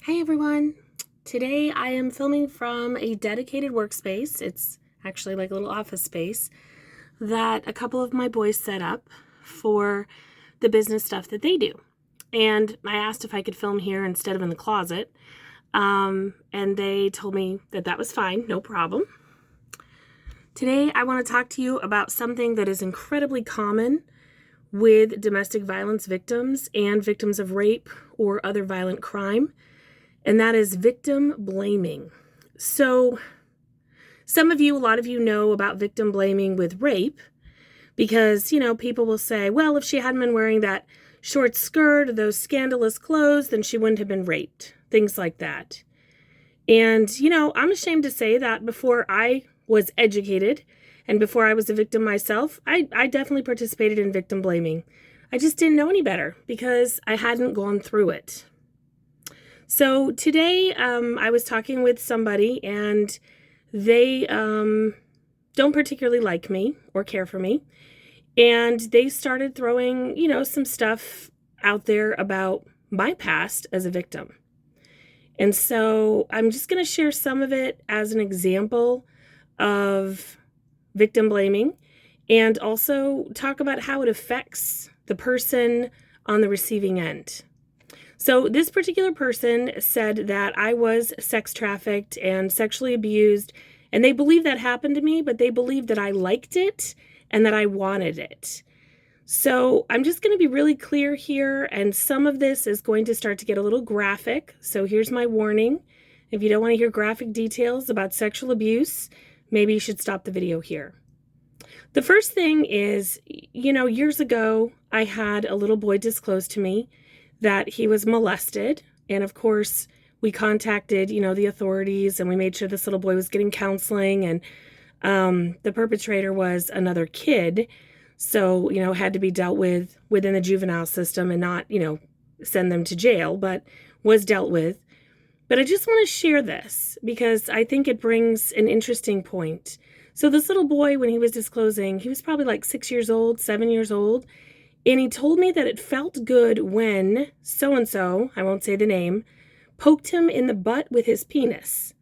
Hey everyone! Today I am filming from a dedicated workspace. It's actually like a little office space that a couple of my boys set up for the business stuff that they do. And I asked if I could film here instead of in the closet. And they told me that that was fine, no problem. Today I want to talk to you about something that is incredibly common with domestic violence victims and victims of rape or other violent crime. And that is victim blaming. So a lot of you know about victim blaming with rape because, people will say, well, if she hadn't been wearing that short skirt or those scandalous clothes, then she wouldn't have been raped. Things like that. And, I'm ashamed to say that before I was educated and before I was a victim myself, I definitely participated in victim blaming. I just didn't know any better because I hadn't gone through it. So today I was talking with somebody and they don't particularly like me or care for me. And they started throwing, some stuff out there about my past as a victim. And so I'm just going to share some of it as an example of victim blaming and also talk about how it affects the person on the receiving end. So this particular person said that I was sex trafficked and sexually abused, and they believe that happened to me, but they believe that I liked it and that I wanted it. So I'm just going to be really clear here, and some of this is going to start to get a little graphic. So here's my warning. If you don't want to hear graphic details about sexual abuse, maybe you should stop the video here. The first thing is, years ago, I had a little boy disclose to me that he was molested. And of course, we contacted, the authorities, and we made sure this little boy was getting counseling. And the perpetrator was another kid. So, had to be dealt with within the juvenile system and not, send them to jail, but was dealt with. But I just want to share this because I think it brings an interesting point. So this little boy, when he was disclosing, he was probably like 6 years old, 7 years old. And he told me that it felt good when so-and-so, I won't say the name, poked him in the butt with his penis.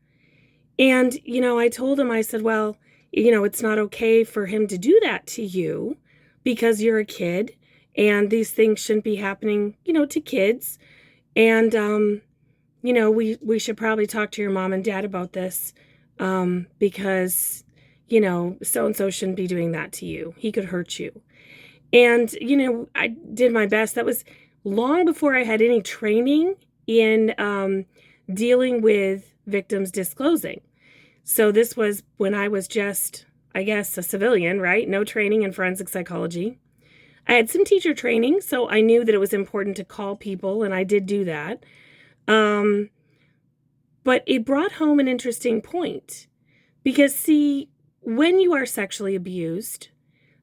And, I told him, I said, well, it's not okay for him to do that to you because you're a kid and these things shouldn't be happening, to kids. And, we should probably talk to your mom and dad about this because, so-and-so shouldn't be doing that to you. He could hurt you. And, I did my best. That was long before I had any training in dealing with victims disclosing. So this was when I was just, I guess, a civilian, right? No training in forensic psychology. I had some teacher training, so I knew that it was important to call people, and I did do that. But it brought home an interesting point. Because, see, when you are sexually abused,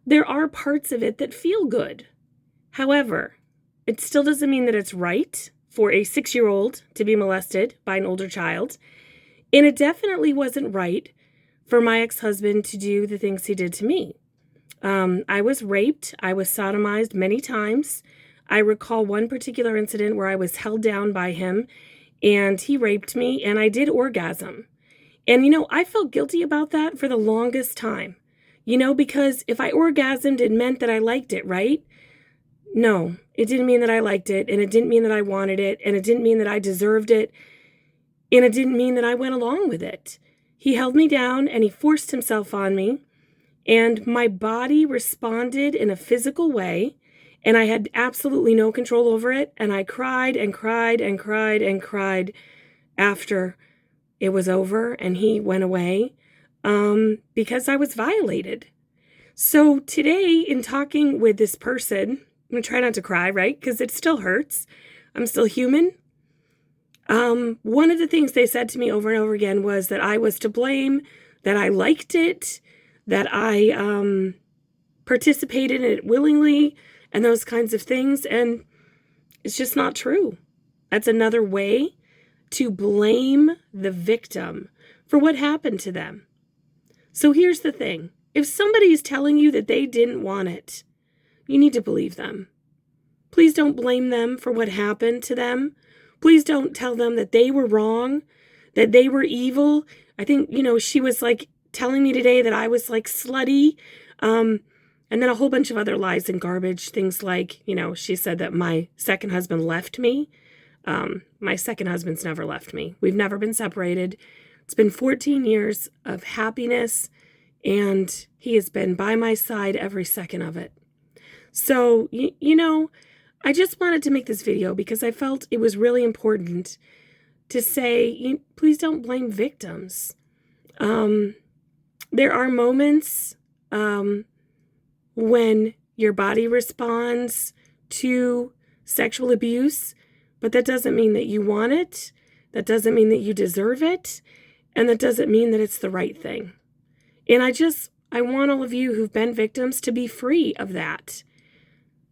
there are parts of it that feel good. However, it still doesn't mean that it's right for a 6-year-old to be molested by an older child. And it definitely wasn't right for my ex-husband to do the things he did to me. I was raped. I was sodomized many times. I recall one particular incident where I was held down by him and he raped me and I did orgasm. And, I felt guilty about that for the longest time. Because if I orgasmed, it meant that I liked it, right? No, it didn't mean that I liked it, and it didn't mean that I wanted it, and it didn't mean that I deserved it, and it didn't mean that I went along with it. He held me down, and he forced himself on me, and my body responded in a physical way, and I had absolutely no control over it, and I cried and cried and cried and cried after it was over and he went away. Because I was violated. So today, in talking with this person, I'm going to try not to cry, right? Because it still hurts. I'm still human. One of the things they said to me over and over again was that I was to blame, that I liked it, that I participated in it willingly, and those kinds of things. And it's just not true. That's another way to blame the victim for what happened to them. So here's the thing. If somebody is telling you that they didn't want it, you need to believe them. Please don't blame them for what happened to them. Please don't tell them that they were wrong, that they were evil. I think, she was like telling me today that I was like slutty. And then a whole bunch of other lies and garbage. Things like, she said that my second husband left me. My second husband's never left me. We've never been separated. It's been 14 years of happiness, and he has been by my side every second of it. So, I just wanted to make this video because I felt it was really important to say, please don't blame victims. There are moments when your body responds to sexual abuse, but that doesn't mean that you want it. That doesn't mean that you deserve it. And that doesn't mean that it's the right thing. And I want all of you who've been victims to be free of that.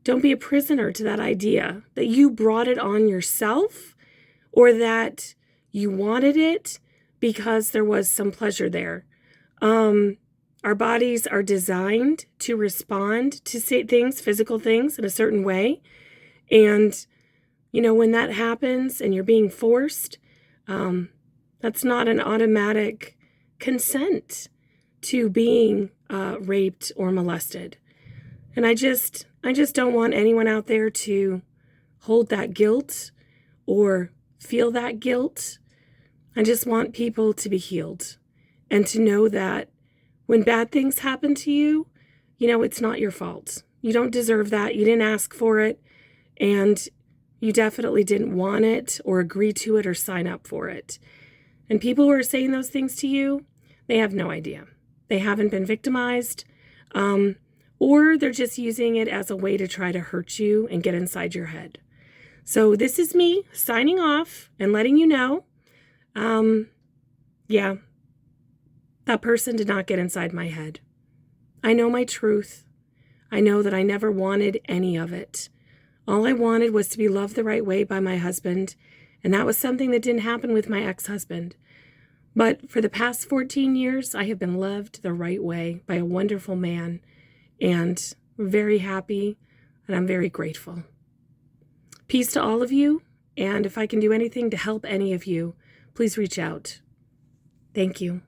Don't be a prisoner to that idea that you brought it on yourself or that you wanted it because there was some pleasure there. Our bodies are designed to respond to things, physical things, in a certain way. And, when that happens and you're being forced, that's not an automatic consent to being raped or molested. And I just don't want anyone out there to hold that guilt or feel that guilt. I just want people to be healed and to know that when bad things happen to you, it's not your fault. You don't deserve that. You didn't ask for it. And you definitely didn't want it or agree to it or sign up for it. And people who are saying those things to you, they have no idea. They haven't been victimized, or they're just using it as a way to try to hurt you and get inside your head. So this is me signing off and letting you know, that person did not get inside my head. I know my truth. I know that I never wanted any of it. All I wanted was to be loved the right way by my husband, and that was something that didn't happen with my ex-husband. But for the past 14 years, I have been loved the right way by a wonderful man, and I'm very happy, and I'm very grateful. Peace to all of you, and if I can do anything to help any of you, please reach out. Thank you.